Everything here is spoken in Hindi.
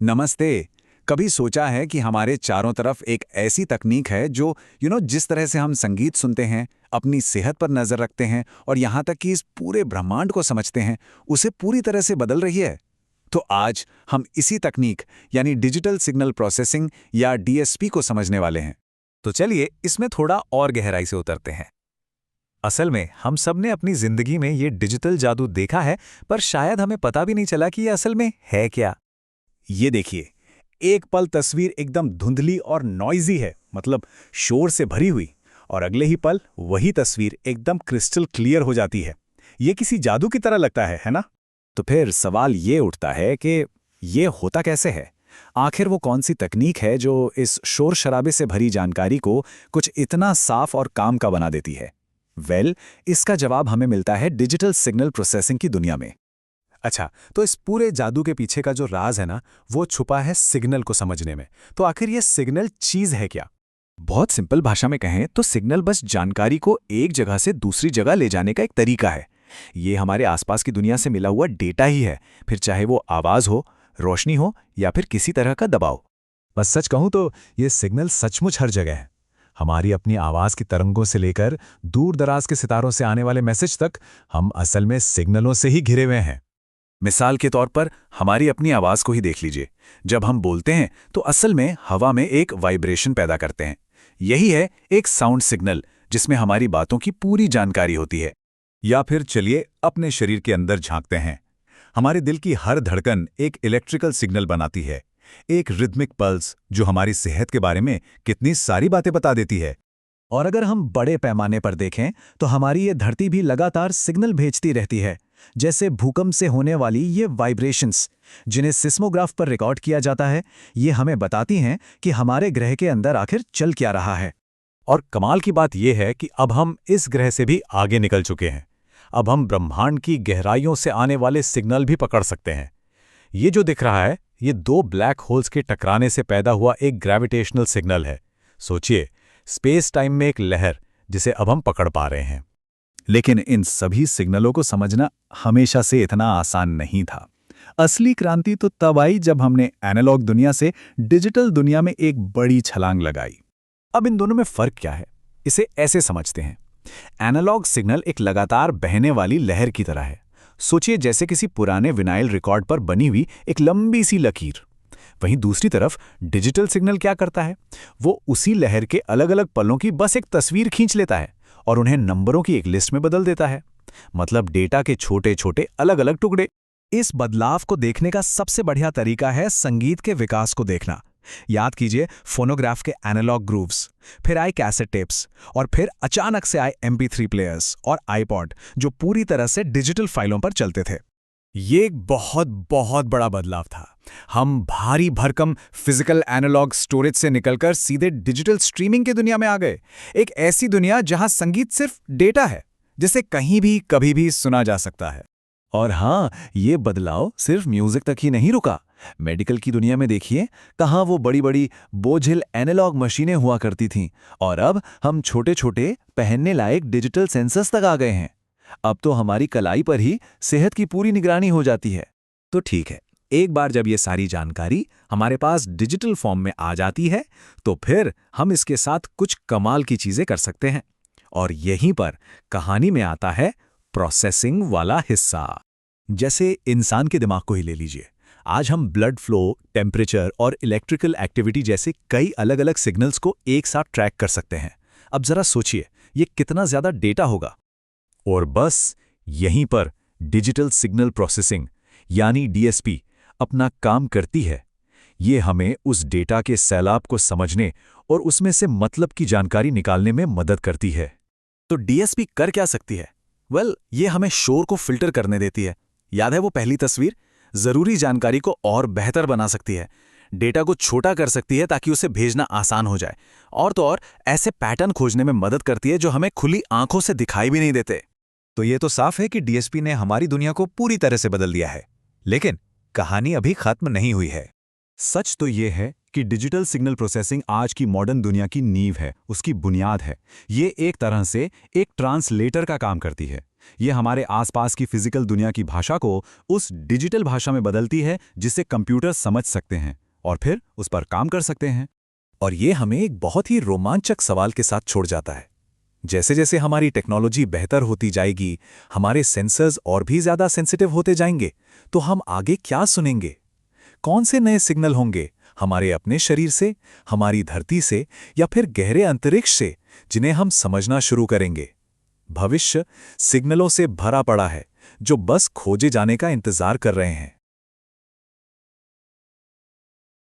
नमस्ते। कभी सोचा है कि हमारे चारों तरफ एक ऐसी तकनीक है जो जिस तरह से हम संगीत सुनते हैं, अपनी सेहत पर नजर रखते हैं और यहाँ तक कि इस पूरे ब्रह्मांड को समझते हैं, उसे पूरी तरह से बदल रही है। तो आज हम इसी तकनीक यानी डिजिटल सिग्नल प्रोसेसिंग या डीएसपी को समझने वाले हैं। तो चलिए इसमें थोड़ा और गहराई से उतरते हैं। असल में हम सब ने अपनी जिंदगी में ये डिजिटल जादू देखा है, पर शायद हमें पता भी नहीं चला कि ये असल में है क्या। ये देखिए, एक पल तस्वीर एकदम धुंधली और नॉइजी है, मतलब शोर से भरी हुई, और अगले ही पल वही तस्वीर एकदम क्रिस्टल क्लियर हो जाती है। ये किसी जादू की तरह लगता है ना? तो फिर सवाल ये उठता है कि ये होता कैसे है? आखिर वो कौन सी तकनीक है जो इस शोर शराबे से भरी जानकारी को कुछ इतना साफ और काम का बना देती है? इसका जवाब हमें मिलता है डिजिटल सिग्नल प्रोसेसिंग की दुनिया में। अच्छा, तो इस पूरे जादू के पीछे का जो राज है ना, वो छुपा है सिग्नल को समझने में। तो आखिर ये सिग्नल चीज है क्या? बहुत सिंपल भाषा में कहें तो सिग्नल बस जानकारी को एक जगह से दूसरी जगह ले जाने का एक तरीका है। ये हमारे आसपास की दुनिया से मिला हुआ डेटा ही है, फिर चाहे वो आवाज हो, रोशनी हो या फिर किसी तरह का दबाव। बस सच कहूं तो ये सिग्नल सचमुच हर जगह है। हमारी अपनी आवाज की तरंगों से लेकर दूर दराज के सितारों से आने वाले मैसेज तक हम असल में सिग्नलों से ही घिरे हुए हैं। मिसाल के तौर पर हमारी अपनी आवाज को ही देख लीजिए। जब हम बोलते हैं तो असल में हवा में एक वाइब्रेशन पैदा करते हैं। यही है एक साउंड सिग्नल, जिसमें हमारी बातों की पूरी जानकारी होती है। या फिर चलिए अपने शरीर के अंदर झांकते हैं। हमारे दिल की हर धड़कन एक इलेक्ट्रिकल सिग्नल बनाती है, एक रिदमिक पल्स जो हमारी सेहत के बारे में कितनी सारी बातें बता देती है। और अगर हम बड़े पैमाने पर देखें तो हमारी ये धरती भी लगातार सिग्नल भेजती रहती है, जैसे भूकंप से होने वाली ये वाइब्रेशंस, जिन्हें सिस्मोग्राफ पर रिकॉर्ड किया जाता है। ये हमें बताती हैं कि हमारे ग्रह के अंदर आखिर चल क्या रहा है। और कमाल की बात यह है कि अब हम इस ग्रह से भी आगे निकल चुके हैं। अब हम ब्रह्मांड की गहराइयों से आने वाले सिग्नल भी पकड़ सकते हैं। ये जो दिख रहा है, ये दो ब्लैक होल्स के टकराने से पैदा हुआ एक ग्रेविटेशनल सिग्नल है। सोचिए, स्पेस टाइम में एक लहर जिसे अब हम पकड़ पा रहे हैं। लेकिन इन सभी सिग्नलों को समझना हमेशा से इतना आसान नहीं था। असली क्रांति तो तब आई जब हमने एनालॉग दुनिया से डिजिटल दुनिया में एक बड़ी छलांग लगाई। अब इन दोनों में फर्क क्या है, इसे ऐसे समझते हैं। एनालॉग सिग्नल एक लगातार बहने वाली लहर की तरह है। सोचिए जैसे किसी पुराने विनाइल रिकॉर्ड पर बनी हुई एक लंबी सी लकीर। वहीं दूसरी तरफ डिजिटल सिग्नल क्या करता है? वो उसी लहर के अलग अलग पलों की बस एक तस्वीर खींच लेता है और उन्हें नंबरों की एक लिस्ट में बदल देता है। मतलब डेटा के छोटे छोटे अलग अलग टुकड़े। इस बदलाव को देखने का सबसे बढ़िया तरीका है संगीत के विकास को देखना। याद कीजिए, फोनोग्राफ के एनालॉग ग्रूव्स, फिर आए कैसेट टेप्स, और फिर अचानक से आए MP3 प्लेयर्स और आईपॉड, जो पूरी तरह से डिजिटल फाइलों पर चलते थे। ये एक बहुत बहुत बड़ा बदलाव था। हम भारी भरकम फिजिकल एनालॉग स्टोरेज से निकलकर सीधे डिजिटल स्ट्रीमिंग की दुनिया में आ गए। एक ऐसी दुनिया जहां संगीत सिर्फ डेटा है, जिसे कहीं भी कभी भी सुना जा सकता है। और हाँ, ये बदलाव सिर्फ म्यूजिक तक ही नहीं रुका। मेडिकल की दुनिया में देखिए, कहाँ वो बड़ी बड़ी बोझिल एनालॉग मशीनें हुआ करती थीं, और अब हम छोटे छोटे पहनने लायक डिजिटल सेंसर्स तक आ गए हैं। अब तो हमारी कलाई पर ही सेहत की पूरी निगरानी हो जाती है। तो ठीक है, एक बार जब ये सारी जानकारी हमारे पास डिजिटल फॉर्म में आ जाती है, तो फिर हम इसके साथ कुछ कमाल की चीजें कर सकते हैं। और यहीं पर कहानी में आता है प्रोसेसिंग वाला हिस्सा। जैसे इंसान के दिमाग को ही ले लीजिए। आज हम ब्लड फ्लो, टेम्परेचर और इलेक्ट्रिकल एक्टिविटी जैसे कई अलग अलग सिग्नल्स को एक साथ ट्रैक कर सकते हैं। अब जरा सोचिए, ये कितना ज्यादा डेटा होगा। और बस यहीं पर डिजिटल सिग्नल प्रोसेसिंग यानी डीएसपी अपना काम करती है। ये हमें उस डेटा के सैलाब को समझने और उसमें से मतलब की जानकारी निकालने में मदद करती है। तो डीएसपी कर क्या सकती है? ये हमें शोर को फिल्टर करने देती है। याद है वो पहली तस्वीर? जरूरी जानकारी को और बेहतर बना सकती है। डेटा को छोटा कर सकती है ताकि उसे भेजना आसान हो जाए। और तो और ऐसे पैटर्न खोजने में मदद करती है जो हमें खुली आंखों से दिखाई भी नहीं देते। तो ये तो साफ है कि डीएसपी ने हमारी दुनिया को पूरी तरह से बदल दिया है। लेकिन कहानी अभी खत्म नहीं हुई है। सच तो ये है कि डिजिटल सिग्नल प्रोसेसिंग आज की मॉडर्न दुनिया की नींव है, उसकी बुनियाद है। ये एक तरह से एक ट्रांसलेटर का काम करती है। ये हमारे आसपास की फिजिकल दुनिया की भाषा को उस डिजिटल भाषा में बदलती है जिसे कंप्यूटर समझ सकते हैं और फिर उस पर काम कर सकते हैं। और ये हमें एक बहुत ही रोमांचक सवाल के साथ छोड़ जाता है। जैसे जैसे हमारी टेक्नोलॉजी बेहतर होती जाएगी, हमारे सेंसर्स और भी ज़्यादा सेंसिटिव होते जाएंगे, तो हम आगे क्या सुनेंगे? कौन से नए सिग्नल होंगे, हमारे अपने शरीर से, हमारी धरती से, या फिर गहरे अंतरिक्ष से, जिन्हें हम समझना शुरू करेंगे? भविष्य सिग्नलों से भरा पड़ा है, जो बस खोजे जाने का इंतजार कर रहे हैं।